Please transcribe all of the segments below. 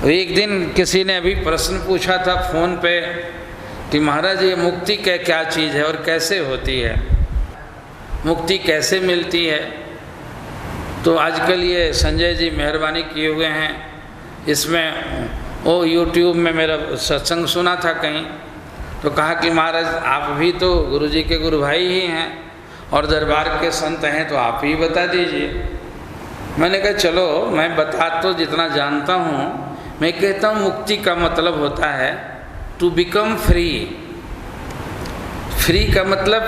एक दिन किसी ने अभी प्रश्न पूछा था फ़ोन पे कि महाराज ये मुक्ति क्या चीज़ है और कैसे होती है, मुक्ति कैसे मिलती है। तो आजकल ये संजय जी मेहरबानी किए हुए हैं, इसमें वो यूट्यूब में मेरा सत्संग सुना था कहीं, तो कहा कि महाराज आप भी तो गुरु जी के गुरु भाई ही हैं और दरबार के संत हैं, तो आप ही बता दीजिए। मैंने कहा चलो मैं बता तो जितना जानता हूँ। मैं कहता हूँ मुक्ति का मतलब होता है टू बिकम फ्री। फ्री का मतलब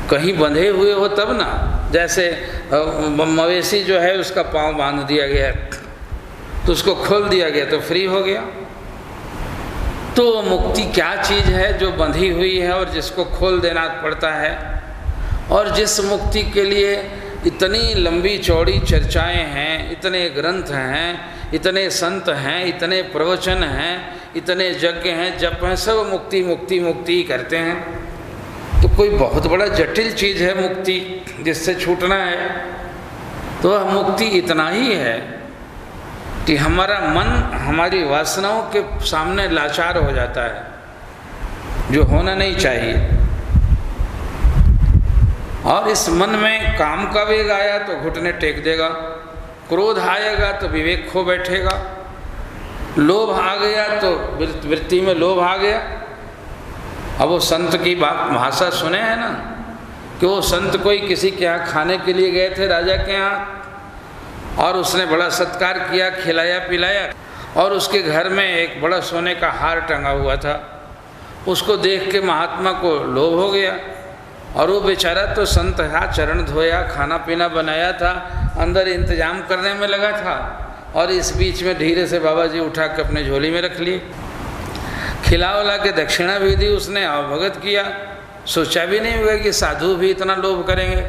कहीं बंधे हुए हो तब ना, जैसे मवेशी जो है उसका पाँव बांध दिया गया तो उसको खोल दिया गया तो फ्री हो गया। तो मुक्ति क्या चीज़ है जो बंधी हुई है और जिसको खोल देना पड़ता है, और जिस मुक्ति के लिए इतनी लंबी चौड़ी चर्चाएं हैं, इतने ग्रंथ हैं, इतने संत हैं, इतने प्रवचन हैं, इतने यज्ञ हैं, जप हैं, सब मुक्ति मुक्ति मुक्ति ही करते हैं। तो कोई बहुत बड़ा जटिल चीज़ है मुक्ति जिससे छूटना है। तो वह मुक्ति इतना ही है कि हमारा मन हमारी वासनाओं के सामने लाचार हो जाता है, जो होना नहीं चाहिए। और इस मन में काम का वेग आया तो घुटने टेक देगा, क्रोध आएगा तो विवेक खो बैठेगा, लोभ आ गया तो वृत्ति में लोभ आ गया। अब वो संत की बात भाषा सुने हैं ना, कि वो संत कोई किसी के यहाँ खाने के लिए गए थे राजा के यहाँ, और उसने बड़ा सत्कार किया, खिलाया पिलाया, और उसके घर में एक बड़ा सोने का हार टंगा हुआ था। उसको देख के महात्मा को लोभ हो गया, और वो बेचारा तो संत था, चरण धोया, खाना पीना बनाया था, अंदर इंतजाम करने में लगा था, और इस बीच में धीरे से बाबा जी उठा के अपने झोली में रख लिए। खिला उला के दक्षिणा भी दी उसने, अवभगत किया। सोचा भी नहीं हुआ कि साधु भी इतना लोभ करेंगे।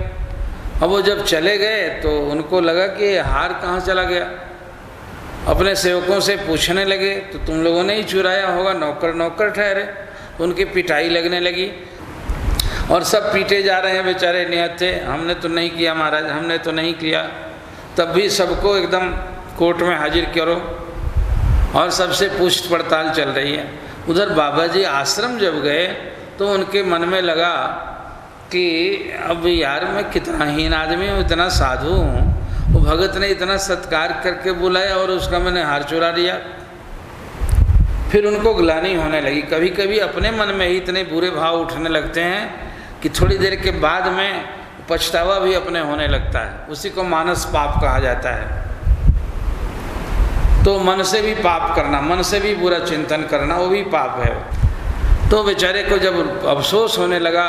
अब वो जब चले गए तो उनको लगा कि ये हार कहाँ चला गया। अपने सेवकों से पूछने लगे तो तुम लोगों ने ही चुराया होगा, नौकर नौकर ठहरे। उनकी पिटाई लगने लगी और सब पीटे जा रहे हैं बेचारे निहत्थे, हमने तो नहीं किया महाराज, हमने तो नहीं किया। तब भी सबको एकदम कोर्ट में हाजिर करो और सबसे पूछ पड़ताल चल रही है। उधर बाबा जी आश्रम जब गए तो उनके मन में लगा कि अब यार मैं कितना हीन आदमी हूँ, इतना साधु हूँ, वो भगत ने इतना सत्कार करके बुलाया और उसका मैंने हार चुरा लिया। फिर उनको ग्लानि होने लगी। कभी कभी अपने मन में ही इतने बुरे भाव उठने लगते हैं कि थोड़ी देर के बाद में पछतावा भी अपने होने लगता है। उसी को मानस पाप कहा जाता है। तो मन से भी पाप करना, मन से भी बुरा चिंतन करना, वो भी पाप है। तो बेचारे को जब अफसोस होने लगा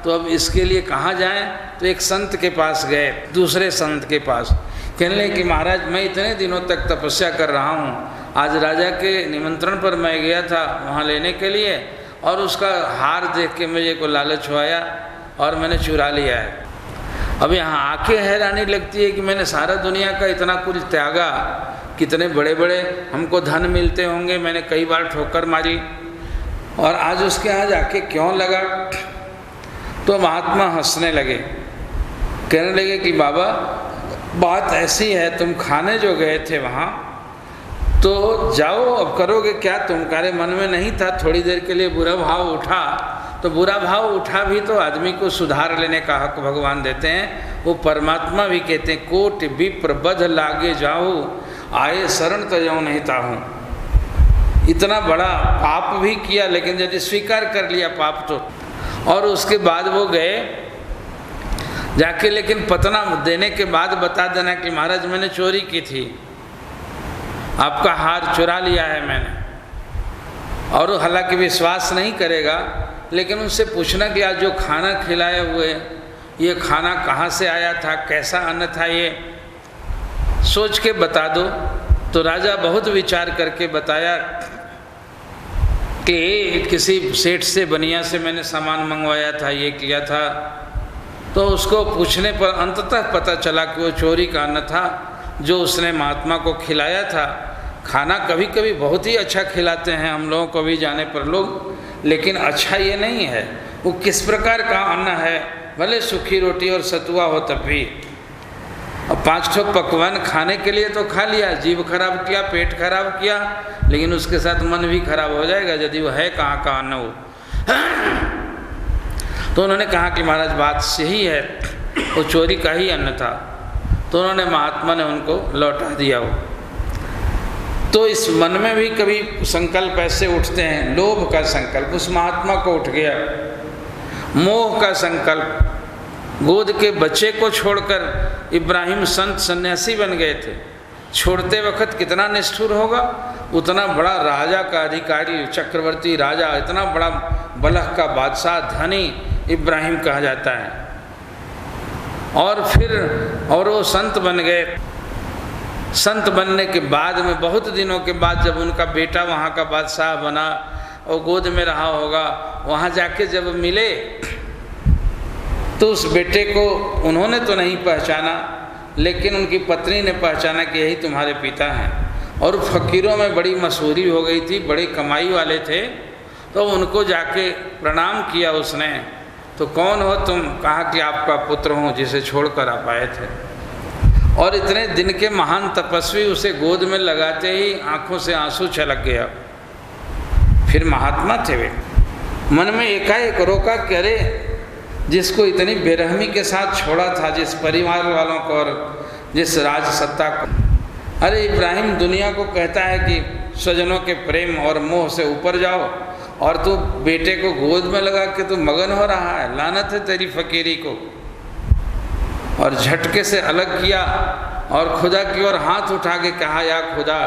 तो अब इसके लिए कहाँ जाएं, तो एक संत के पास गए, दूसरे संत के पास। कहने लगे कि महाराज मैं इतने दिनों तक तपस्या कर रहा हूँ, आज राजा के निमंत्रण पर मैं गया था वहाँ लेने के लिए, और उसका हार देख के मुझे को लालच आया और मैंने चुरा लिया है। अब यहाँ आके हैरानी लगती है कि मैंने सारा दुनिया का इतना कुछ त्यागा, कितने बड़े बड़े हमको धन मिलते होंगे, मैंने कई बार ठोकर मारी, और आज उसके यहाँ जाके क्यों लगा। तो महात्मा हंसने लगे, कहने लगे कि बाबा बात ऐसी है, तुम खाने जो गए थे वहाँ, तो जाओ, अब करोगे क्या, तुम्हारे मन में नहीं था, थोड़ी देर के लिए बुरा भाव उठा, तो बुरा भाव उठा भी तो आदमी को सुधार लेने का हक भगवान देते हैं। वो परमात्मा भी कहते हैं कोटि विप्र बध लागे जाओ, आए शरण तजो नहीं ताहूँ। इतना बड़ा पाप भी किया, लेकिन यदि स्वीकार कर लिया पाप तो, और उसके बाद वो गए जाके, लेकिन पतना देने के बाद बता देना कि महाराज मैंने चोरी की थी, आपका हार चुरा लिया है मैंने। और हालांकि विश्वास नहीं करेगा, लेकिन उनसे पूछना कि आज जो खाना खिलाए हुए, ये खाना कहाँ से आया था, कैसा अन्न था, ये सोच के बता दो। तो राजा बहुत विचार करके बताया कि किसी सेठ से, बनिया से मैंने सामान मंगवाया था, ये किया था। तो उसको पूछने पर अंततः पता चला कि वो चोरी का अन्न था जो उसने महात्मा को खिलाया था। खाना कभी कभी बहुत ही अच्छा खिलाते हैं हम लोगों को भी जाने पर लोग, लेकिन अच्छा ये नहीं है वो किस प्रकार का अन्न है, भले सूखी रोटी और सतुआ हो तब भी। अब 5 ठो पकवान खाने के लिए तो खा लिया, जीभ खराब किया, पेट खराब किया, लेकिन उसके साथ मन भी खराब हो जाएगा यदि वो है कहाँ का अन्न हो। तो उन्होंने कहा कि महाराज बात सही है, वो चोरी का ही अन्न था। तो उन्होंने महात्मा ने उनको लौटा दिया वो। तो इस मन में भी कभी संकल्प ऐसे उठते हैं, लोभ का संकल्प उस महात्मा को उठ गया, मोह का संकल्प, गोद के बच्चे को छोड़कर इब्राहिम संत सन्यासी बन गए थे। छोड़ते वक्त कितना निष्ठुर होगा, उतना बड़ा राजा का अधिकारी, चक्रवर्ती राजा, इतना बड़ा बलख का बादशाह, धनी इब्राहिम कहा जाता है। और फिर वो संत बन गए। संत बनने के बाद में बहुत दिनों के बाद जब उनका बेटा वहाँ का बादशाह बना और गोद में रहा होगा, वहाँ जाके जब मिले तो उस बेटे को उन्होंने तो नहीं पहचाना, लेकिन उनकी पत्नी ने पहचाना कि यही तुम्हारे पिता हैं। और फकीरों में बड़ी मशहूरी हो गई थी, बड़ी कमाई वाले थे। तो उनको जाके प्रणाम किया उसने। तो कौन हो तुम? कहा कि आपका पुत्र हूँ जिसे छोड़कर आप आए थे। और इतने दिन के महान तपस्वी उसे गोद में लगाते ही आंखों से आंसू छलक गया। फिर महात्मा थे वे। मन में एकाएक रोका कि अरे जिसको इतनी बेरहमी के साथ छोड़ा था, जिस परिवार वालों को और जिस राज सत्ता को, अरे इब्राहिम दुनिया को कहता है कि स्वजनों के प्रेम और मोह से ऊपर जाओ, और तू बेटे को गोद में लगा के तू मगन हो रहा है। लानत है तेरी फकीरी को। और झटके से अलग किया और खुदा की ओर हाथ उठा के कहा, या खुदा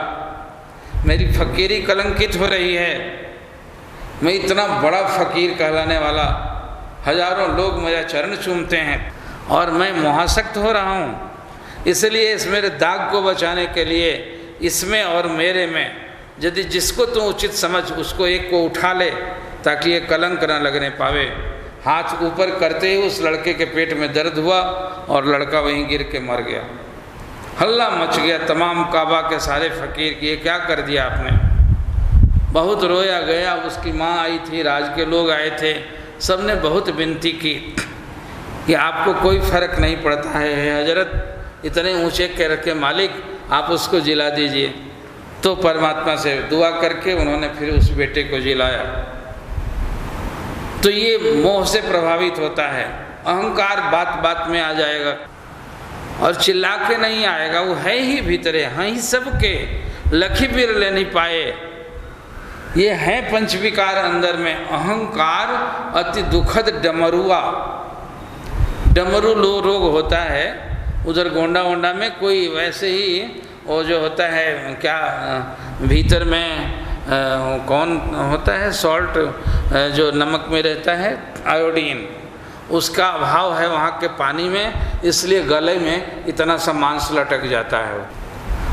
मेरी फकीरी कलंकित हो रही है। मैं इतना बड़ा फकीर कहलाने वाला, हजारों लोग मेरा चरण चूमते हैं और मैं मोहासक्त हो रहा हूँ। इसलिए इस मेरे दाग को बचाने के लिए इसमें और मेरे में यदि जिसको तू उचित समझ उसको एक को उठा ले, ताकि ये कलंक न लगने पावे। हाथ ऊपर करते ही उस लड़के के पेट में दर्द हुआ और लड़का वहीं गिर के मर गया। हल्ला मच गया तमाम काबा के सारे फकीर कि ये क्या कर दिया आपने। बहुत रोया गया। उसकी माँ आई थी, राज के लोग आए थे, सब ने बहुत विनती की कि आपको कोई फ़र्क नहीं पड़ता है हजरत, इतने ऊंचे के रखे मालिक, आप उसको जिला दीजिए। तो परमात्मा से दुआ करके उन्होंने फिर उस बेटे को जिलाया। तो ये मोह से प्रभावित होता है। अहंकार बात बात में आ जाएगा और चिल्ला के नहीं आएगा, वो है ही भीतरे, हैं ही सबके, लखी बिर ले नहीं पाए। ये है पंचविकार अंदर में। अहंकार अति दुखद डमरुआ, डमरू रोग होता है। उधर गोंडा वोंडा में कोई वैसे ही वो जो होता है क्या भीतर में कौन होता है, सॉल्ट जो नमक में रहता है, आयोडीन, उसका अभाव है वहाँ के पानी में, इसलिए गले में इतना सा मांस लटक जाता है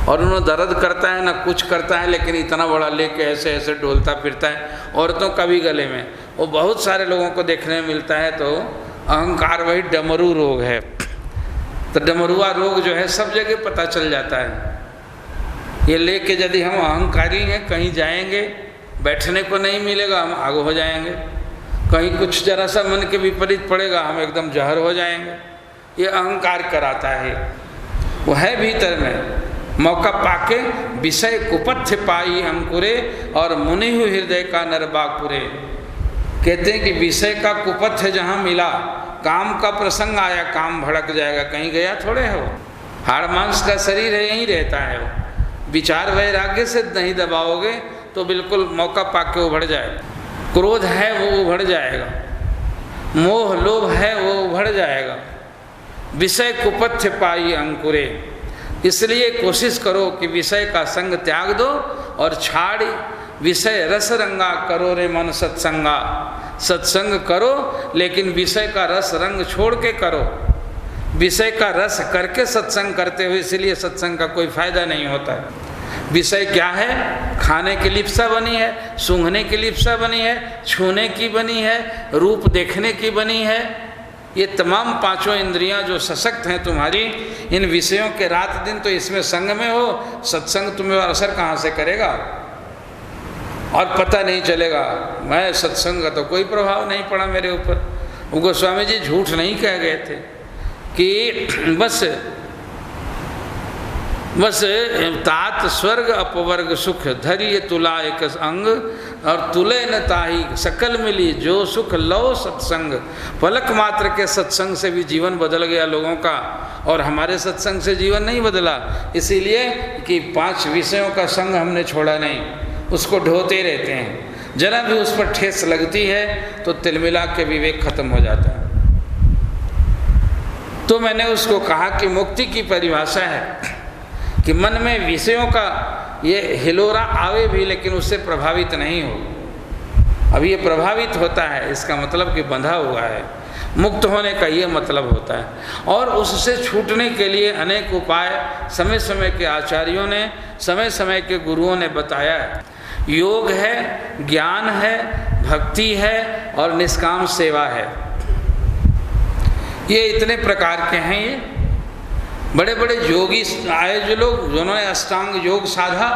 और उन्हें दर्द करता है ना कुछ करता है, लेकिन इतना बड़ा लेके ऐसे ऐसे डोलता फिरता है। औरतों का भी गले में, वो बहुत सारे लोगों को देखने में मिलता है। तो अहंकार वही डमरू रोग है। तो डमरुआ रोग जो है सब जगह पता चल जाता है। ये लेके यदि हम अहंकारी हैं, कहीं जाएंगे बैठने को नहीं मिलेगा, हम आगे हो जाएंगे। कहीं कुछ जरा सा मन के विपरीत पड़ेगा, हम एकदम जहर हो जाएंगे। ये अहंकार कराता है, वो है भीतर में। मौका पाके विषय कुपथ्य पाई अंकुरे और मुनि हु हृदय का नरबाकुरे। कहते हैं कि विषय का कुपथ्य जहाँ मिला, काम का प्रसंग आया, काम भड़क जाएगा, कहीं गया थोड़े हो। हाड़ मांस का शरीर है, यहीं रहता है वो। विचार वैराग्य से नहीं दबाओगे तो बिल्कुल मौका पाके उभड़ जाएगा। क्रोध है वो उभड़ जाएगा, मोह लोभ है वो उभड़ जाएगा। विषय कुपथ्य पाई अंकुरे। इसलिए कोशिश करो कि विषय का संग त्याग दो और छाड़ विषय रस रंगा करो रे मन सत्संगा। सत्संग करो लेकिन विषय का रस रंग छोड़ के करो। विषय का रस करके सत्संग करते हुए, इसलिए सत्संग का कोई फायदा नहीं होता है। विषय क्या है? खाने की लिप्सा बनी है, सूंघने की लिप्सा बनी है, छूने की बनी है, रूप देखने की बनी है। ये तमाम पांचों इंद्रियां जो सशक्त हैं तुम्हारी, इन विषयों के रात दिन तो इसमें संग में हो। सत्संग तुम्हें असर कहाँ से करेगा और पता नहीं चलेगा। मैं सत्संग का तो कोई प्रभाव नहीं पड़ा मेरे ऊपर। गोस्वामी जी झूठ नहीं कह गए थे कि बस बस तात स्वर्ग अपवर्ग सुख धैर्य तुला एक अंग और तुले न ताही सकल मिली जो सुख लो सत्संग। पलक मात्र के सत्संग से भी जीवन बदल गया लोगों का, और हमारे सत्संग से जीवन नहीं बदला, इसीलिए कि 5 विषयों का संग हमने छोड़ा नहीं, उसको ढोते रहते हैं। जरा भी उस पर ठेस लगती है तो तिलमिला के विवेक खत्म हो जाता है। तो मैंने उसको कहा कि मुक्ति की परिभाषा है कि मन में विषयों का ये हिलोरा आवे भी लेकिन उससे प्रभावित नहीं हो। अब ये प्रभावित होता है, इसका मतलब कि बंधा हुआ है। मुक्त होने का ये मतलब होता है। और उससे छूटने के लिए अनेक उपाय समय समय के आचार्यों ने, समय समय के गुरुओं ने बताया है। योग है, ज्ञान है, भक्ति है और निष्काम सेवा है। ये इतने प्रकार के हैं। ये बड़े बड़े योगी आए जो लोग, जिन्होंने अष्टांग योग साधा,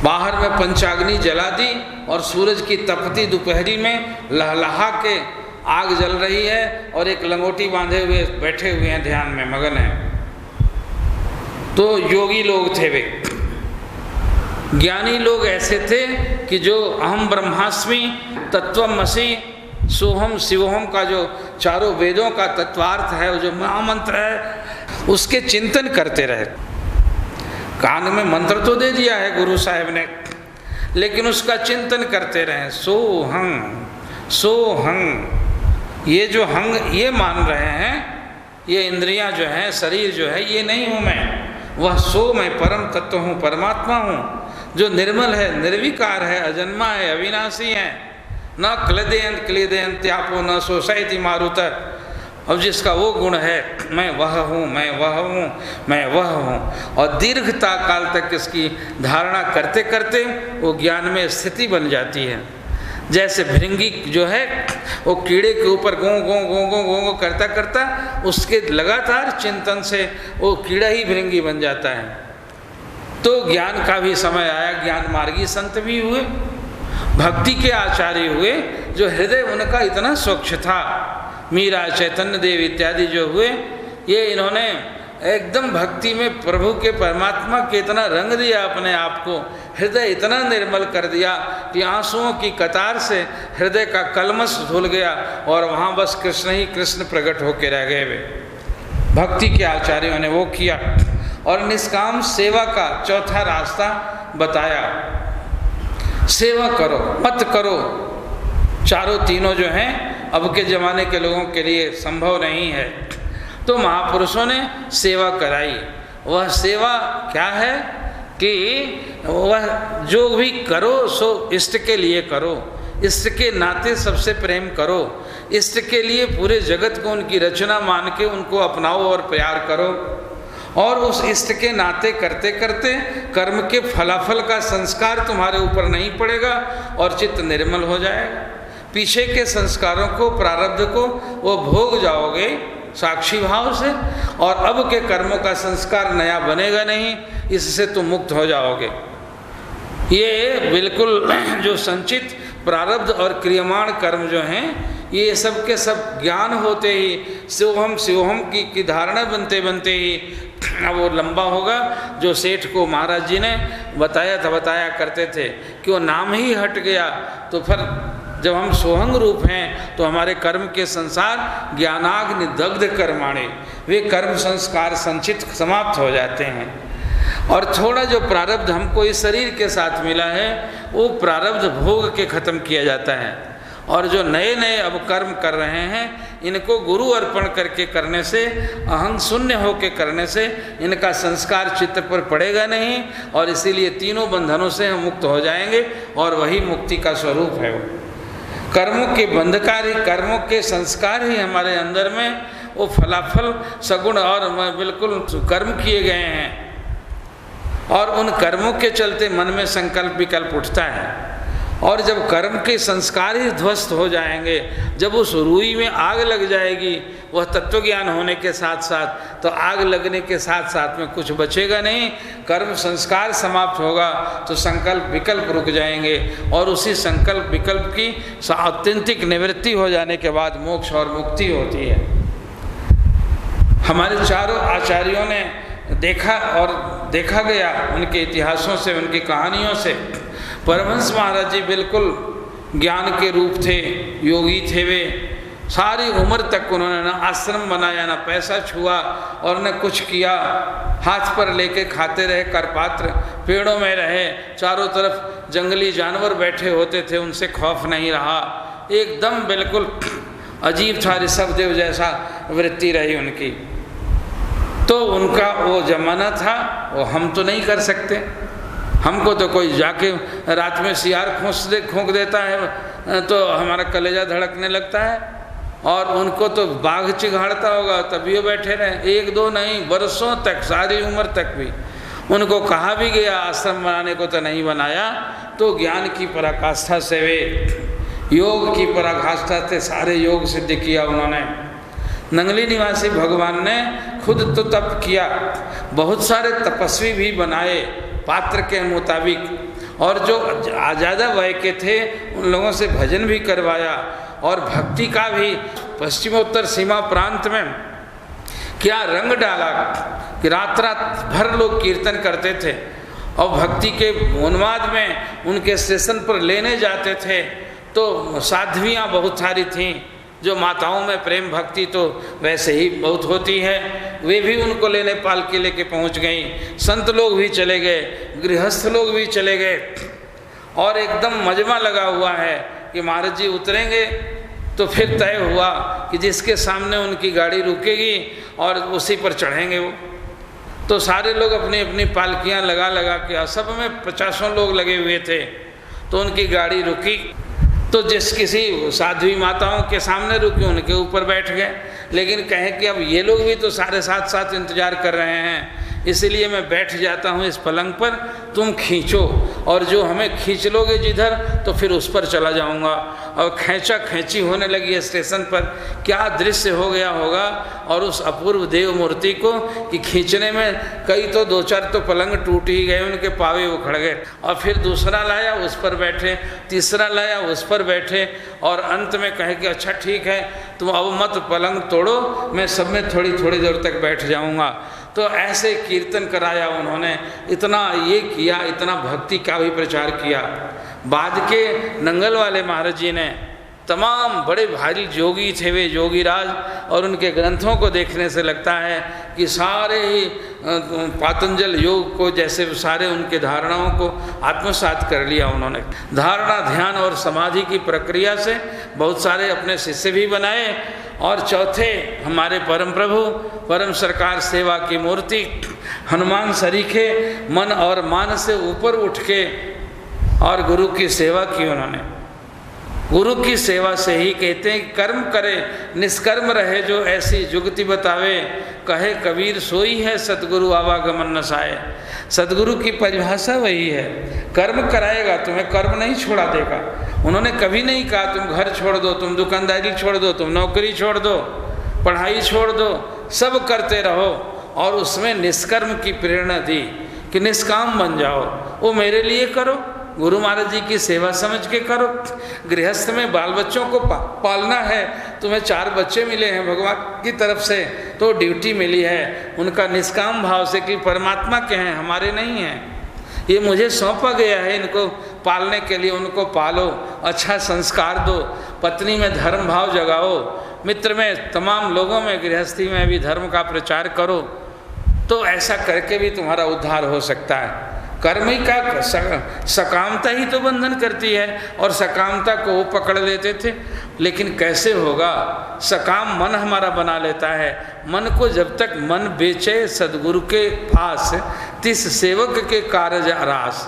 बाहर में पंचाग्नि जला दी और सूरज की तपती दोपहरी में लहलहा के आग जल रही है और एक लंगोटी बांधे हुए बैठे हुए हैं, ध्यान में मगन हैं। तो योगी लोग थे वे। ज्ञानी लोग ऐसे थे कि जो अहम ब्रह्मास्मि तत्वमसि सोहम शिवोहम का जो चारों वेदों का तत्वार्थ है, जो महामंत्र है, उसके चिंतन करते रहे। कान में मंत्र तो दे दिया है गुरु साहब ने, लेकिन उसका चिंतन करते रहे। सोहं सोहं, ये जो हंग ये मान रहे हैं, ये इंद्रियां जो हैं, शरीर जो है, ये नहीं हूँ मैं, वह सो मैं परम तत्व हूँ, परमात्मा हूँ, जो निर्मल है, निर्विकार है, अजन्मा है, अविनाशी है। न क्लेदयंत क्लेदयंत त्यापो न सोसाइटी मारुत। अब जिसका वो गुण है, मैं वह हूँ, मैं वह हूँ, मैं वह हूँ, और दीर्घता काल तक इसकी धारणा करते करते वो ज्ञान में स्थिति बन जाती है। जैसे भृंगी जो है वो कीड़े के ऊपर गो गो गो गो गो गो करता करता उसके लगातार चिंतन से वो कीड़ा ही भृंगी बन जाता है। तो ज्ञान का भी समय आया, ज्ञान मार्गी संत भी हुए, भक्ति के आचार्य हुए, जो हृदय उनका इतना स्वच्छ था। मीरा, चैतन्य देव इत्यादि जो हुए, ये इन्होंने एकदम भक्ति में प्रभु के, परमात्मा के इतना रंग दिया अपने आप को, हृदय इतना निर्मल कर दिया कि आंसुओं की कतार से हृदय का कलमश धुल गया और वहाँ बस कृष्ण ही कृष्ण प्रकट होकर रह गए वे। भक्ति के आचार्यों ने वो किया। और निष्काम सेवा का चौथा रास्ता बताया, सेवा करो मत करो। चारों तीनों जो हैं अब के ज़माने के लोगों के लिए संभव नहीं है, तो महापुरुषों ने सेवा कराई। वह सेवा क्या है कि वह जो भी करो सो इष्ट के लिए करो, इष्ट के नाते सबसे प्रेम करो, इष्ट के लिए पूरे जगत को उनकी रचना मान के उनको अपनाओ और प्यार करो। और उस इष्ट के नाते करते करते कर्म के फलाफल का संस्कार तुम्हारे ऊपर नहीं पड़ेगा और चित्त निर्मल हो जाएगा। पीछे के संस्कारों को, प्रारब्ध को वो भोग जाओगे साक्षी भाव से, और अब के कर्मों का संस्कार नया बनेगा नहीं, इससे तुम मुक्त हो जाओगे। ये बिल्कुल जो संचित प्रारब्ध और क्रियमाण कर्म जो हैं, ये सब के सब ज्ञान होते ही शिवोहम शिवोहम की धारणा बनते बनते ही अब वो लंबा होगा। जो सेठ को महाराज जी ने बताया करते थे कि वो नाम ही हट गया, तो फिर जब हम सोहंग रूप हैं तो हमारे कर्म के संसार ज्ञानाग्नि दग्ध कर्माणे, वे कर्म संस्कार संचित समाप्त हो जाते हैं। और थोड़ा जो प्रारब्ध हमको इस शरीर के साथ मिला है, वो प्रारब्ध भोग के खत्म किया जाता है। और जो नए नए अब कर्म कर रहे हैं, इनको गुरु अर्पण करके करने से, अहं शून्य होकर करने से इनका संस्कार चित्त पर पड़ेगा नहीं, और इसीलिए तीनों बंधनों से हम मुक्त हो जाएंगे। और वही मुक्ति का स्वरूप है। वो कर्मों के बंधकार ही, कर्मों के संस्कार ही हमारे अंदर में वो फलाफल सगुण और बिल्कुल कर्म किए गए हैं, और उन कर्मों के चलते मन में संकल्प विकल्प उठता है। और जब कर्म के संस्कार ही ध्वस्त हो जाएंगे, जब उस रूई में आग लग जाएगी, वह तत्व ज्ञान होने के साथ साथ, तो आग लगने के साथ साथ में कुछ बचेगा नहीं। कर्म संस्कार समाप्त होगा तो संकल्प विकल्प रुक जाएंगे, और उसी संकल्प विकल्प की आत्यंतिक निवृत्ति हो जाने के बाद मोक्ष और मुक्ति होती है। हमारे चारों आचार्यों ने देखा गया उनके इतिहासों से, उनकी कहानियों से। परमहंस महाराज जी बिल्कुल ज्ञान के रूप थे, योगी थे वे। सारी उम्र तक उन्होंने ना आश्रम बनाया, ना पैसा छुआ और न कुछ किया। हाथ पर लेके खाते रहे, करपात्र, पेड़ों में रहे, चारों तरफ जंगली जानवर बैठे होते थे, उनसे खौफ नहीं रहा। एकदम बिल्कुल अजीब था, ऋषभदेव जैसा वृत्ति रही उनकी। तो उनका वो जमाना था, वो हम तो नहीं कर सकते। हमको तो कोई जाके रात में सियार खोंक देता है तो हमारा कलेजा धड़कने लगता है, और उनको तो बाघ चिघाड़ता होगा तभी वो बैठे रहे। एक दो नहीं, बरसों तक, सारी उम्र तक भी उनको कहा भी गया आश्रम बनाने को तो नहीं बनाया। तो ज्ञान की पराकाष्ठा से वे योग की पराकाष्ठा से सारे योग सिद्ध किया उन्होंने। नंगली निवासी भगवान ने खुद तो तप किया, बहुत सारे तपस्वी भी बनाए पात्र के मुताबिक, और जो ज़्यादा वय के थे उन लोगों से भजन भी करवाया, और भक्ति का भी पश्चिमोत्तर सीमा प्रांत में क्या रंग डाला कि रात रात भर लोग कीर्तन करते थे, और भक्ति के उन्माद में उनके स्टेशन पर लेने जाते थे। तो साध्वियाँ बहुत सारी थीं, जो माताओं में प्रेम भक्ति तो वैसे ही बहुत होती है, वे भी उनको लेने पालकी लेके पहुंच गईं। संत लोग भी चले गए, गृहस्थ लोग भी चले गए, और एकदम मजमा लगा हुआ है कि महाराज जी उतरेंगे। तो फिर तय हुआ कि जिसके सामने उनकी गाड़ी रुकेगी और उसी पर चढ़ेंगे वो। तो सारे लोग अपनी अपनी पालकियां लगा के, सब में 50 लोग लगे हुए थे। तो उनकी गाड़ी रुकी, तो जिस किसी साध्वी माताओं के सामने रुके उनके ऊपर बैठ गए। लेकिन कहें कि अब ये लोग भी तो सारे साथ इंतजार कर रहे हैं, इसलिए मैं बैठ जाता हूँ इस पलंग पर, तुम खींचो, और जो हमें खींच लोगे जिधर तो फिर उस पर चला जाऊँगा। और खींचा खींची होने लगी है स्टेशन पर। क्या दृश्य हो गया होगा, और उस अपूर्व देव मूर्ति को कि खींचने में कई तो 2-4 तो पलंग टूट ही गए, उनके पावे उखड़ गए। और फिर दूसरा लाया, उस पर बैठे, तीसरा लाया, उस पर बैठे, और अंत में कहे कि अच्छा ठीक है तुम अब मत पलंग तोड़ो, मैं सब में थोड़ी थोड़ी देर तक बैठ जाऊँगा। तो ऐसे कीर्तन कराया उन्होंने, इतना ये किया, इतना भक्ति का भी प्रचार किया। बाद के नंगल वाले महाराज जी ने, तमाम बड़े भारी जोगी थे वे, जोगीराज, और उनके ग्रंथों को देखने से लगता है कि सारे ही पातंजल योग को, जैसे सारे उनके धारणाओं को आत्मसात कर लिया उन्होंने। धारणा, ध्यान और समाधि की प्रक्रिया से बहुत सारे अपने शिष्य भी बनाए। और चौथे हमारे परम प्रभु, परम सरकार सेवा की मूर्ति, हनुमान सरीखे मन और मान से ऊपर उठ के और गुरु की सेवा की उन्होंने। गुरु की सेवा से ही कहते हैं कर्म करे निष्कर्म रहे, जो ऐसी जुगति बतावे, कहे कबीर सोई है सतगुरु आवागमन नसाए। सतगुरु की परिभाषा वही है, कर्म कराएगा, तुम्हें कर्म नहीं छोड़ा देगा। उन्होंने कभी नहीं कहा तुम घर छोड़ दो, तुम दुकानदारी छोड़ दो, तुम नौकरी छोड़ दो, पढ़ाई छोड़ दो, सब करते रहो। और उसमें निष्कर्म की प्रेरणा दी कि निष्काम बन जाओ, वो मेरे लिए करो, गुरु महाराज जी की सेवा समझ के करो। गृहस्थ में बाल बच्चों को पालना है, तुम्हें 4 बच्चे मिले हैं भगवान की तरफ से, तो ड्यूटी मिली है उनका निष्काम भाव से कि परमात्मा के हैं, हमारे नहीं हैं, ये मुझे सौंपा गया है, इनको पालने के लिए। उनको पालो, अच्छा संस्कार दो, पत्नी में धर्म भाव जगाओ, मित्र में, तमाम लोगों में, गृहस्थी में भी धर्म का प्रचार करो। तो ऐसा करके भी तुम्हारा उद्धार हो सकता है। कर्म ही का सकामता ही तो बंधन करती है, और सकामता को वो पकड़ लेते थे। लेकिन कैसे होगा, सकाम मन हमारा बना लेता है। मन को जब तक मन बेचे सदगुरु के पास, तिस सेवक के कारज रास।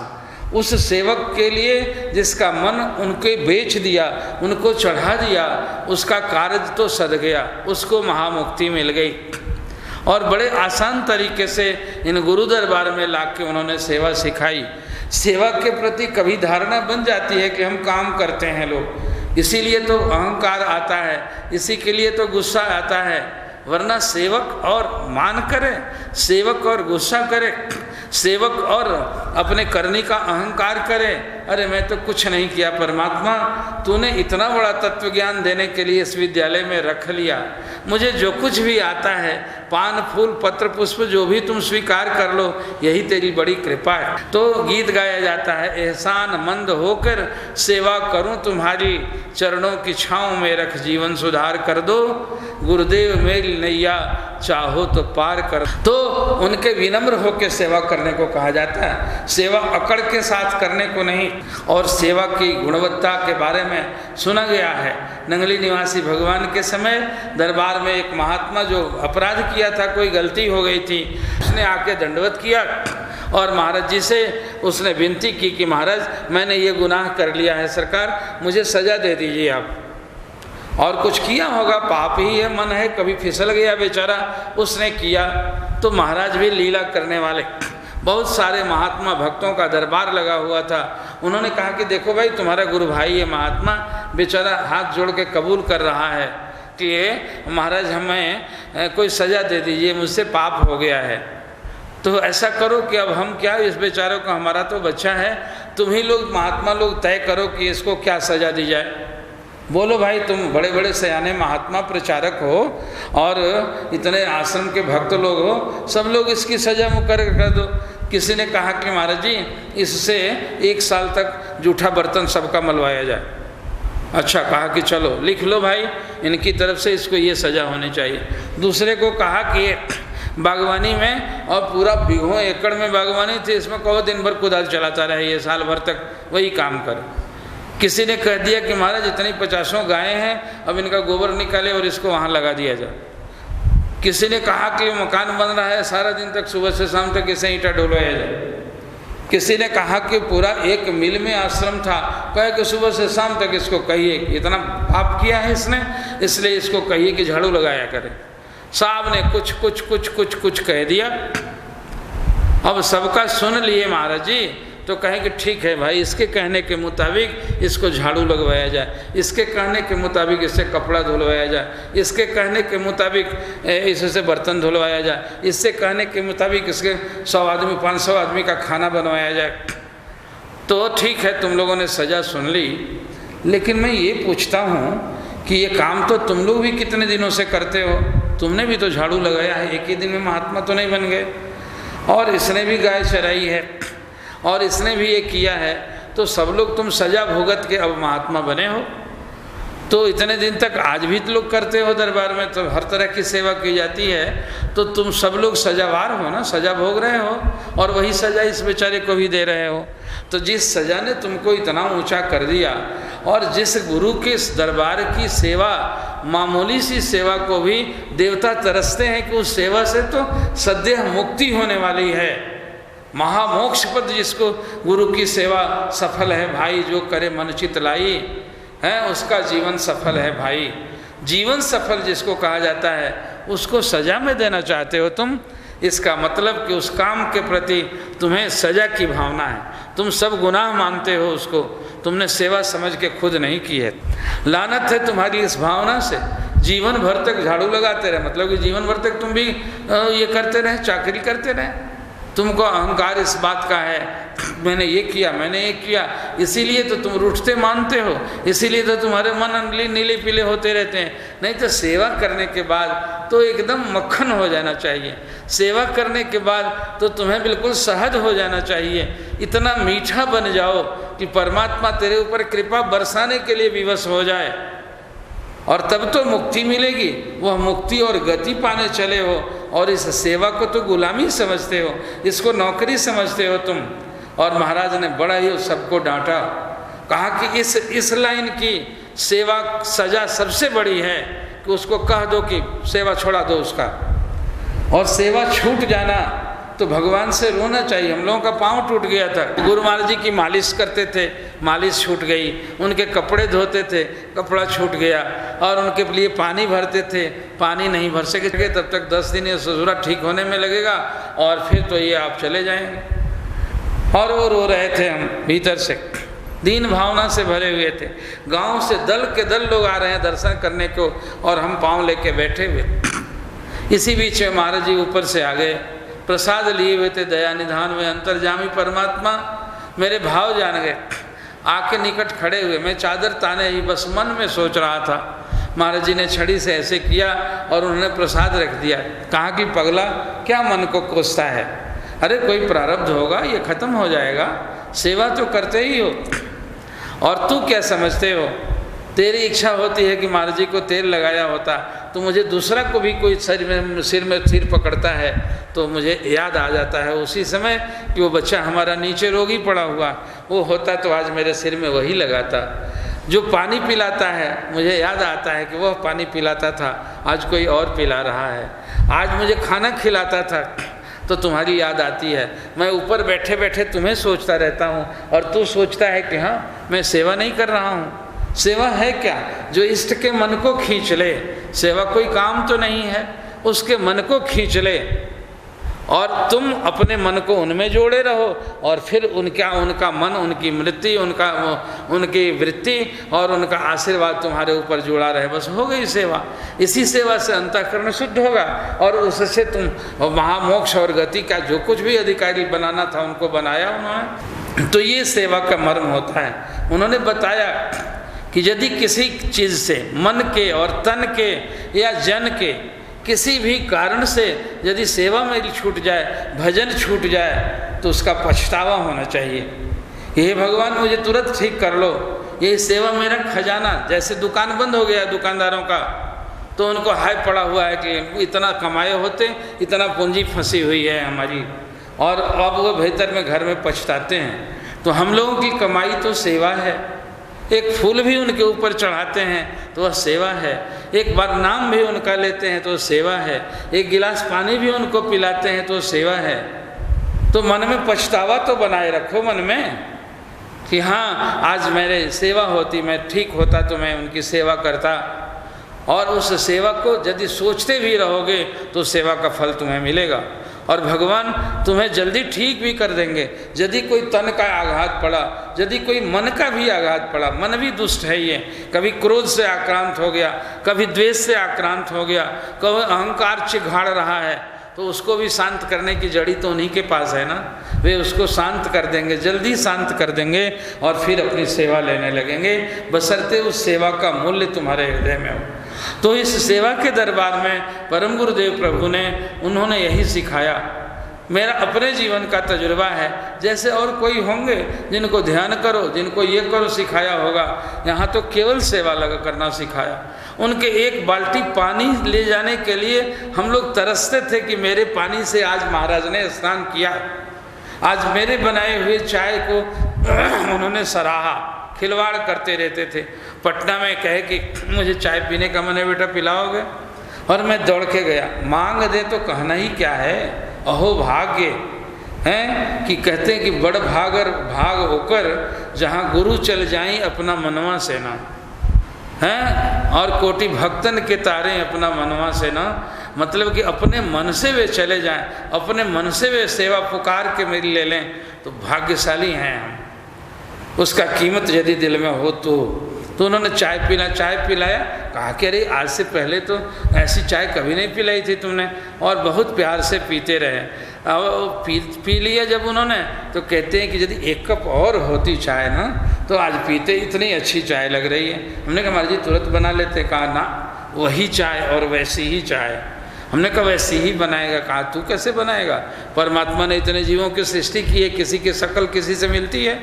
उस सेवक के लिए जिसका मन उनके बेच दिया, उनको चढ़ा दिया, उसका कार्य तो सद गया, उसको महामुक्ति मिल गई। और बड़े आसान तरीके से इन गुरु दरबार में ला के उन्होंने सेवा सिखाई। सेवा के प्रति कभी धारणा बन जाती है कि हम काम करते हैं लोग, इसीलिए तो अहंकार आता है, इसी के लिए तो गुस्सा आता है। वरना सेवक और मान करे, सेवक और गुस्सा करे, सेवक और अपने करने का अहंकार करे, अरे मैं तो कुछ नहीं किया परमात्मा, तूने इतना बड़ा तत्व ज्ञान देने के लिए इस विद्यालय में रख लिया, मुझे जो कुछ भी आता है, पान फूल पत्र पुष्प जो भी तुम स्वीकार कर लो, यही तेरी बड़ी कृपा है। तो गीत गाया जाता है, एहसान मंद होकर सेवा करूं तुम्हारी, चरणों की छाँव में रख जीवन सुधार कर दो, गुरुदेव मेरी नैया चाहो तो पार कर। तो उनके विनम्र होकर सेवा करने को कहा जाता है, सेवा अकड़ के साथ करने को नहीं। और सेवा की गुणवत्ता के बारे में सुना गया है, नंगली निवासी भगवान के समय दरबार में एक महात्मा जो अपराध किया था, कोई गलती हो गई थी, उसने आके दंडवत किया और महाराज जी से उसने विनती की कि महाराज मैंने ये गुनाह कर लिया है, सरकार मुझे सज़ा दे दीजिए आप। और कुछ किया होगा, पाप ही है, मन है, कभी फिसल गया बेचारा, उसने किया। तो महाराज भी लीला करने वाले, बहुत सारे महात्मा भक्तों का दरबार लगा हुआ था। उन्होंने कहा कि देखो भाई, तुम्हारा गुरु भाई ये महात्मा बेचारा हाथ जोड़ के कबूल कर रहा है कि महाराज हमें कोई सज़ा दे दीजिए, मुझसे पाप हो गया है। तो ऐसा करो कि अब हम क्या, इस बेचारों को, हमारा तो बच्चा है, तुम ही लोग महात्मा लोग तय करो कि इसको क्या सज़ा दी जाए। बोलो भाई, तुम बड़े बड़े सयाने महात्मा प्रचारक हो और इतने आश्रम के भक्त लोग हो, सब लोग इसकी सज़ा मुकर्रर कर दो। किसी ने कहा कि महाराज जी इससे 1 साल तक जूठा बर्तन सबका मलवाया जाए। अच्छा, कहा कि चलो लिख लो भाई, इनकी तरफ से इसको ये सज़ा होनी चाहिए। दूसरे को कहा कि बागवानी में, और पूरा बीघों एकड़ में बागवानी थी, इसमें कहो दिन भर कुदाल चलाता रहे, ये साल भर तक वही काम करे। किसी ने कह दिया कि महाराज इतनी 50 गायें हैं, अब इनका गोबर निकाले और इसको वहाँ लगा दिया जाए। किसी ने कहा कि मकान बन रहा है, सारा दिन तक सुबह से शाम तक इसे ईंटा डलवाया जाए। किसी ने कहा कि पूरा एक मिल में आश्रम था, कहे कि सुबह से शाम तक इसको कहिए, इतना पाप किया है इसने, इसलिए इसको कहिए कि झाड़ू लगाया करे। साहब ने कुछ कुछ कुछ कुछ कुछ कह दिया। अब सबका सुन लिए महाराज जी, तो कहें कि ठीक है भाई, इसके कहने के मुताबिक इसको झाड़ू लगवाया जाए, इसके कहने के मुताबिक इससे कपड़ा धुलवाया जाए, इसके कहने के मुताबिक इससे बर्तन धुलवाया जाए, इससे कहने के मुताबिक इसके 100 आदमी 500 आदमी का खाना बनवाया जाए। तो ठीक है, तुम लोगों ने सज़ा सुन ली, लेकिन मैं ये पूछता हूँ कि ये काम तो तुम लोग भी कितने दिनों से करते हो? तुमने भी तो झाड़ू लगाया है, एक ही दिन में महात्मा तो नहीं बन गए। और इसने भी गाय चराई है और इसने भी ये किया है, तो सब लोग तुम सज़ा भुगत के अब महात्मा बने हो। तो इतने दिन तक आज भी लोग करते हो दरबार में, तो हर तरह की सेवा की जाती है, तो तुम सब लोग सजावार हो ना, सज़ा भोग रहे हो और वही सज़ा इस बेचारे को भी दे रहे हो। तो जिस सज़ा ने तुमको इतना ऊंचा कर दिया, और जिस गुरु के दरबार की सेवा, मामूली सी सेवा को भी देवता तरसते हैं कि उस सेवा से तो सद्य मुक्ति होने वाली है, महामोक्ष पद जिसको गुरु की सेवा सफल है भाई, जो करे मन चित लाई है उसका जीवन सफल है भाई। जीवन सफल जिसको कहा जाता है, उसको सज़ा में देना चाहते हो तुम। इसका मतलब कि उस काम के प्रति तुम्हें सज़ा की भावना है, तुम सब गुनाह मानते हो उसको, तुमने सेवा समझ के खुद नहीं की है। लानत है तुम्हारी इस भावना से। जीवन भर तक झाड़ू लगाते रहे, मतलब कि जीवन भर तक तुम भी ये करते रहे, चाकरी करते रहे। तुमको अहंकार इस बात का है, मैंने ये किया, मैंने ये किया, इसीलिए तो तुम रूठते मानते हो, इसीलिए तो तुम्हारे मन नीले पीले होते रहते हैं। नहीं तो सेवा करने के बाद तो एकदम मक्खन हो जाना चाहिए, सेवा करने के बाद तो तुम्हें बिल्कुल सहज हो जाना चाहिए, इतना मीठा बन जाओ कि परमात्मा तेरे ऊपर कृपा बरसाने के लिए विवश हो जाए, और तब तो मुक्ति मिलेगी। वह मुक्ति और गति पाने चले हो, और इस सेवा को तो गुलामी समझते हो, इसको नौकरी समझते हो तुम। और महाराज ने बड़ा ही सबको डांटा, कहा कि इस लाइन की सेवा सजा सबसे बड़ी है कि उसको कह दो कि सेवा छोड़ा दो उसका, और सेवा छूट जाना तो भगवान से रोना चाहिए। हम लोगों का पाँव टूट गया था, गुरु महाराज जी की मालिश करते थे, मालिश छूट गई, उनके कपड़े धोते थे, कपड़ा छूट गया, और उनके लिए पानी भरते थे, पानी नहीं भर सके, तब तक 10 दिन ये ससुरा ठीक होने में लगेगा, और फिर तो ये आप चले जाएंगे। और वो रो रहे थे, हम भीतर से दीन भावना से भरे हुए थे। गांव से दल के दल लोग आ रहे हैं दर्शन करने को, और हम पाँव लेके बैठे हुए। इसी बीच में महाराज जी ऊपर से आ गए, प्रसाद लिए हुए थे, दया निधान में अंतर्जामी परमात्मा मेरे भाव जान गए, आके निकट खड़े हुए। मैं चादर ताने ही बस मन में सोच रहा था, महाराज जी ने छड़ी से ऐसे किया और उन्होंने प्रसाद रख दिया। कहा कि पगला क्या मन को कोसता है, अरे कोई प्रारब्ध होगा, ये खत्म हो जाएगा, सेवा तो करते ही हो। और तू क्या समझते हो, तेरी इच्छा होती है कि महाराज जी को तेल लगाया होता तो मुझे दूसरा को भी कोई सिर में सिर पकड़ता है तो मुझे याद आ जाता है उसी समय कि वो बच्चा हमारा नीचे रोगी पड़ा हुआ, वो होता तो आज मेरे सिर में वही लगाता। जो पानी पिलाता है मुझे याद आता है कि वह पानी पिलाता था, आज कोई और पिला रहा है। आज मुझे खाना खिलाता था तो तुम्हारी याद आती है। मैं ऊपर बैठे बैठे तुम्हें सोचता रहता हूँ और तू सोचता है कि हाँ मैं सेवा नहीं कर रहा हूँ। सेवा है क्या, जो इष्ट के मन को खींच ले। सेवा कोई काम तो नहीं है, उसके मन को खींच ले और तुम अपने मन को उनमें जोड़े रहो और फिर उनका मन, उनकी मृत्यु, उनकी वृत्ति और उनका आशीर्वाद तुम्हारे ऊपर जुड़ा रहे, बस हो गई सेवा। इसी सेवा से अंतःकरण शुद्ध होगा और उससे तुम महामोक्ष और गति का जो कुछ भी अधिकारी बनाना था उनको बनाया उन्होंने। तो ये सेवा का मर्म होता है। उन्होंने बताया कि यदि किसी चीज़ से, मन के और तन के या जन के किसी भी कारण से यदि सेवा मेरी छूट जाए, भजन छूट जाए तो उसका पछतावा होना चाहिए। हे भगवान मुझे तुरंत ठीक कर लो, ये सेवा मेरा खजाना। जैसे दुकान बंद हो गया दुकानदारों का तो उनको हाय पड़ा हुआ है कि इतना कमाए होते, इतना पूंजी फंसी हुई है हमारी, और अब वो भीतर में घर में पछताते हैं। तो हम लोगों की कमाई तो सेवा है। एक फूल भी उनके ऊपर चढ़ाते हैं तो वह सेवा है, एक बार नाम भी उनका लेते हैं तो सेवा है, एक गिलास पानी भी उनको पिलाते हैं तो सेवा है। तो मन में पछतावा तो बनाए रखो मन में कि हाँ आज मेरे सेवा होती, मैं ठीक होता तो मैं उनकी सेवा करता। और उस सेवा को यदि सोचते भी रहोगे तो सेवा का फल तुम्हें मिलेगा और भगवान तुम्हें जल्दी ठीक भी कर देंगे। यदि कोई तन का आघात पड़ा, यदि कोई मन का भी आघात पड़ा, मन भी दुष्ट है, ये कभी क्रोध से आक्रांत हो गया, कभी द्वेष से आक्रांत हो गया, कभी अहंकार चिघाड़ रहा है, तो उसको भी शांत करने की जड़ी तो उन्हीं के पास है ना। वे उसको शांत कर देंगे, जल्दी शांत कर देंगे और फिर अपनी सेवा लेने लगेंगे, बशर्ते उस सेवा का मूल्य तुम्हारे हृदय में हो। तो इस सेवा के दरबार में परम गुरुदेव प्रभु ने उन्होंने यही सिखाया। मेरा अपने जीवन का तजुर्बा है, जैसे और कोई होंगे जिनको ध्यान करो, जिनको ये करो सिखाया होगा, यहाँ तो केवल सेवा लगा करना सिखाया। उनके एक बाल्टी पानी ले जाने के लिए हम लोग तरसते थे कि मेरे पानी से आज महाराज ने स्नान किया, आज मेरे बनाए हुए चाय को उन्होंने सराहा, खिलवाड़ करते रहते थे। पटना में कहे कि मुझे चाय पीने का मन है बेटा, पिलाओगे? और मैं दौड़ के गया, मांग दे तो कहना ही क्या है, अहो भाग्य हैं कि कहते हैं कि बड़ भाग होकर जहाँ गुरु चल जाई अपना मनवा सेना हैं, और कोटि भक्तन के तारे अपना मनवा सेना। मतलब कि अपने मन से वे चले जाएं, अपने मन से वे सेवा पुकार के मेरी ले लें तो भाग्यशाली हैं हम। उसका कीमत यदि दिल में हो तो उन्होंने चाय पिलाया। कहा कि अरे आज से पहले तो ऐसी चाय कभी नहीं पिलाई थी तुमने, और बहुत प्यार से पीते रहे। अब पी लिया जब उन्होंने, तो कहते हैं कि यदि एक कप और होती चाय ना तो आज पीते, इतनी अच्छी चाय लग रही है। हमने कहा महाराज जी तुरंत बना लेते। कहा ना, वही चाय और वैसी ही चाय। हमने कहा वैसी ही बनाएगा? कहा तू कैसे बनाएगा, परमात्मा ने इतने जीवों की सृष्टि की है, किसी की शक्ल किसी से मिलती है,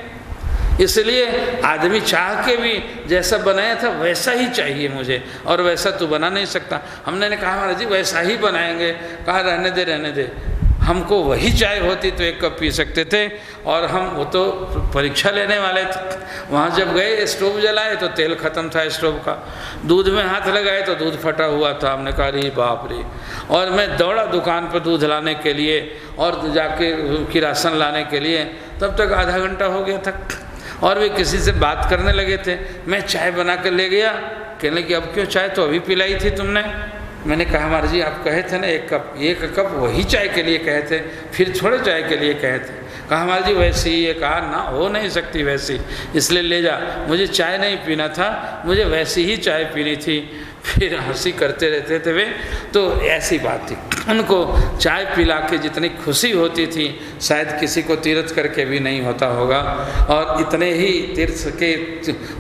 इसलिए आदमी चाह के भी जैसा बनाया था वैसा ही चाहिए मुझे, और वैसा तू बना नहीं सकता। हमने कहा महाराज जी वैसा ही बनाएंगे। कहा रहने दे, हमको वही चाय होती तो एक कप पी सकते थे, और हम वो तो परीक्षा लेने वाले थे। वहाँ जब गए स्टोव जलाए तो तेल ख़त्म था स्टोव का, दूध में हाथ लगाए तो दूध फटा हुआ था। हमने कहा अरे बाप रे, और मैं दौड़ा दुकान पर दूध लाने के लिए और जाके किरासन लाने के लिए, तब तक आधा घंटा हो गया था। और वे किसी से बात करने लगे थे। मैं चाय बना कर ले गया, कहने कि अब क्यों चाय तो अभी पिलाई थी तुमने। मैंने कहा महाराज जी आप कहे थे ना एक कप वही चाय के लिए कहे थे, फिर थोड़े चाय के लिए कहे थे। कहा महाराज जी वैसी ही है। कहा ना हो नहीं सकती वैसी, इसलिए ले जा, मुझे चाय नहीं पीना था, मुझे वैसी ही चाय पीनी थी। फिर हंसी करते रहते थे वे। तो ऐसी बात थी, उनको चाय पिला के जितनी खुशी होती थी शायद किसी को तीर्थ करके भी नहीं होता होगा। और इतने ही तीर्थ के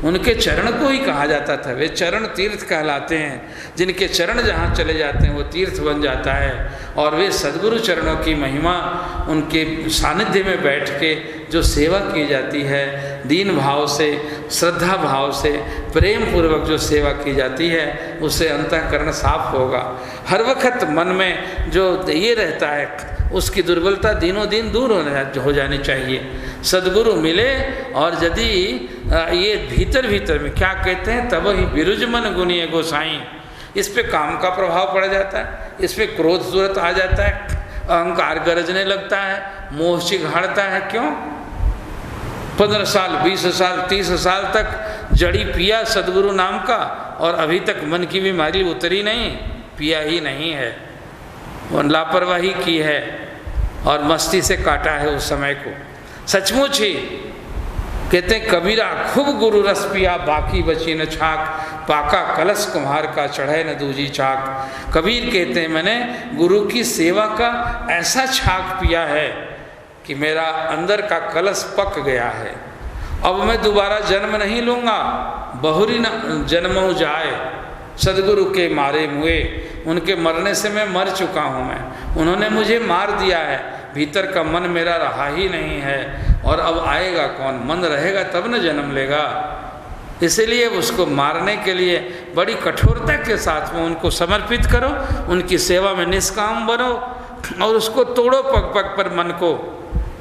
उनके चरण को ही कहा जाता था, वे चरण तीर्थ कहलाते हैं। जिनके चरण जहाँ चले जाते हैं वो तीर्थ बन जाता है। और वे सद्गुरु चरणों की महिमा, उनके सानिध्य में बैठ के जो सेवा की जाती है, दीन भाव से, श्रद्धा भाव से, प्रेम पूर्वक जो सेवा की जाती है, उससे अंतःकरण साफ होगा। हर वक्त मन में जो ये रहता है उसकी दुर्बलता दिनों दिन दूर हो जानी चाहिए। सद्गुरु मिले और यदि ये भीतर भीतर में क्या कहते हैं, तब ही बिरुज मन गुनिए गोसाई, इस पे काम का प्रभाव पड़ जाता है, इस पे क्रोध तुरंत आ जाता है, अहंकार गरजने लगता है, मोह चिघाड़ता है। क्यों? 15 साल 20 साल 30 साल तक जड़ी पिया सद्गुरु नाम का और अभी तक मन की बीमारी उतरी नहीं, पिया ही नहीं है, वो लापरवाही की है और मस्ती से काटा है उस समय को। सचमुच ही कहते हैं कबीरा खूब गुरु रस पिया बाकी बची न छाक, पाका कलश कुम्हार का चढ़े न दूजी चाक। कबीर कहते हैं मैंने गुरु की सेवा का ऐसा छाक पिया है कि मेरा अंदर का कलश पक गया है, अब मैं दोबारा जन्म नहीं लूँगा, बहुरी न जन्मों जाए। सदगुरु के मारे मुए, उनके मरने से मैं मर चुका हूँ, मैं उन्होंने मुझे मार दिया है, भीतर का मन मेरा रहा ही नहीं है, और अब आएगा कौन? मन रहेगा तब न जन्म लेगा। इसलिए उसको मारने के लिए बड़ी कठोरता के साथ में उनको समर्पित करो, उनकी सेवा में निष्काम बनो और उसको तोड़ो पग पग पर मन को,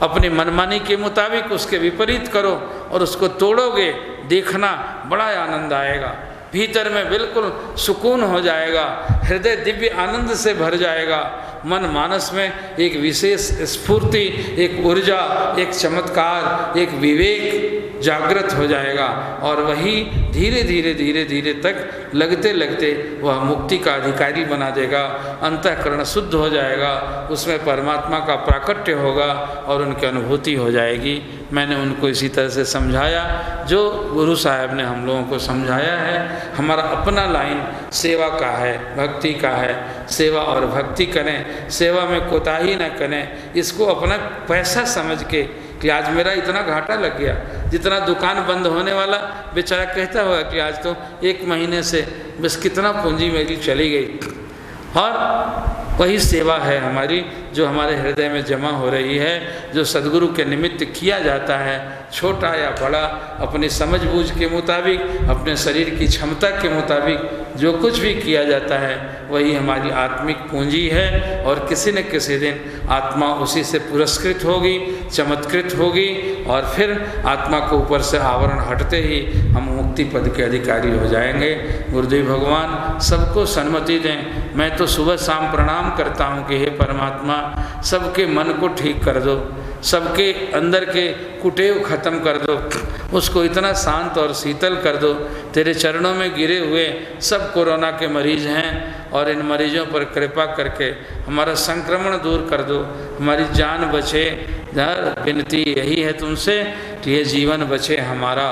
अपनी मनमानी के मुताबिक उसके विपरीत करो और उसको तोड़ोगे, देखना बड़ा आनंद आएगा, भीतर में बिल्कुल सुकून हो जाएगा, हृदय दिव्य आनंद से भर जाएगा, मन मानस में एक विशेष स्फूर्ति, एक ऊर्जा, एक चमत्कार, एक विवेक जागृत हो जाएगा और वही धीरे धीरे धीरे धीरे तक लगते लगते वह मुक्ति का अधिकारी बना देगा, अंतःकरण शुद्ध हो जाएगा, उसमें परमात्मा का प्राकट्य होगा और उनकी अनुभूति हो जाएगी। मैंने उनको इसी तरह से समझाया जो गुरु साहब ने हम लोगों को समझाया है। हमारा अपना लाइन सेवा का है, भक्ति का है, सेवा और भक्ति करें, सेवा में कोताही न करें, इसको अपना पैसा समझ के कि आज मेरा इतना घाटा लग गया, जितना दुकान बंद होने वाला बेचारा कहता होगा कि आज तो 1 महीने से बस कितना पूंजी मेरी चली गई, और वही सेवा है हमारी जो हमारे हृदय में जमा हो रही है, जो सद्गुरु के निमित्त किया जाता है, छोटा या बड़ा, अपनी समझबूझ के मुताबिक, अपने शरीर की क्षमता के मुताबिक जो कुछ भी किया जाता है वही हमारी आत्मिक पूंजी है, और किसी न किसी दिन आत्मा उसी से पुरस्कृत होगी, चमत्कृत होगी, और फिर आत्मा को ऊपर से आवरण हटते ही हम मुक्ति पद के अधिकारी हो जाएंगे। गुरुदेव भगवान सबको सन्मति दें। मैं तो सुबह शाम प्रणाम करता हूँ कि हे परमात्मा, सबके मन को ठीक कर दो, सबके अंदर के कुटेव खत्म कर दो, उसको इतना शांत और शीतल कर दो। तेरे चरणों में गिरे हुए सब कोरोना के मरीज हैं और इन मरीजों पर कृपा करके हमारा संक्रमण दूर कर दो, हमारी जान बचे। विनती यही है तुमसे कि ये जीवन बचे हमारा,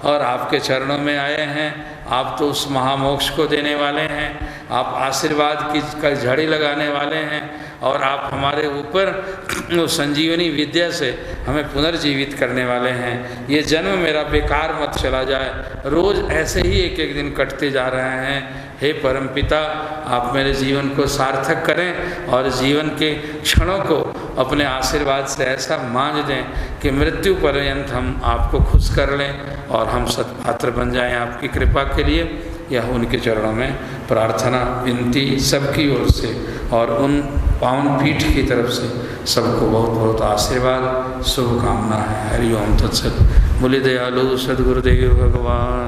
और आपके चरणों में आए हैं। आप तो उस महामोक्ष को देने वाले हैं, आप आशीर्वाद की झड़ी लगाने वाले हैं, और आप हमारे ऊपर संजीवनी विद्या से हमें पुनर्जीवित करने वाले हैं। ये जन्म मेरा बेकार मत चला जाए, रोज़ ऐसे ही एक एक दिन कटते जा रहे हैं। हे परमपिता, आप मेरे जीवन को सार्थक करें और जीवन के क्षणों को अपने आशीर्वाद से ऐसा मांझ दें कि मृत्यु पर्यंत हम आपको खुश कर लें और हम सत्पात्र बन जाएं आपकी कृपा के लिए। यह उनके चरणों में प्रार्थना, विनती सबकी ओर से और उन पावन पीठ की तरफ से सबको बहुत बहुत आशीर्वाद, शुभकामना है। हरि ओम तत्सत। बोले दयालु सद्गुरुदेव भगवान।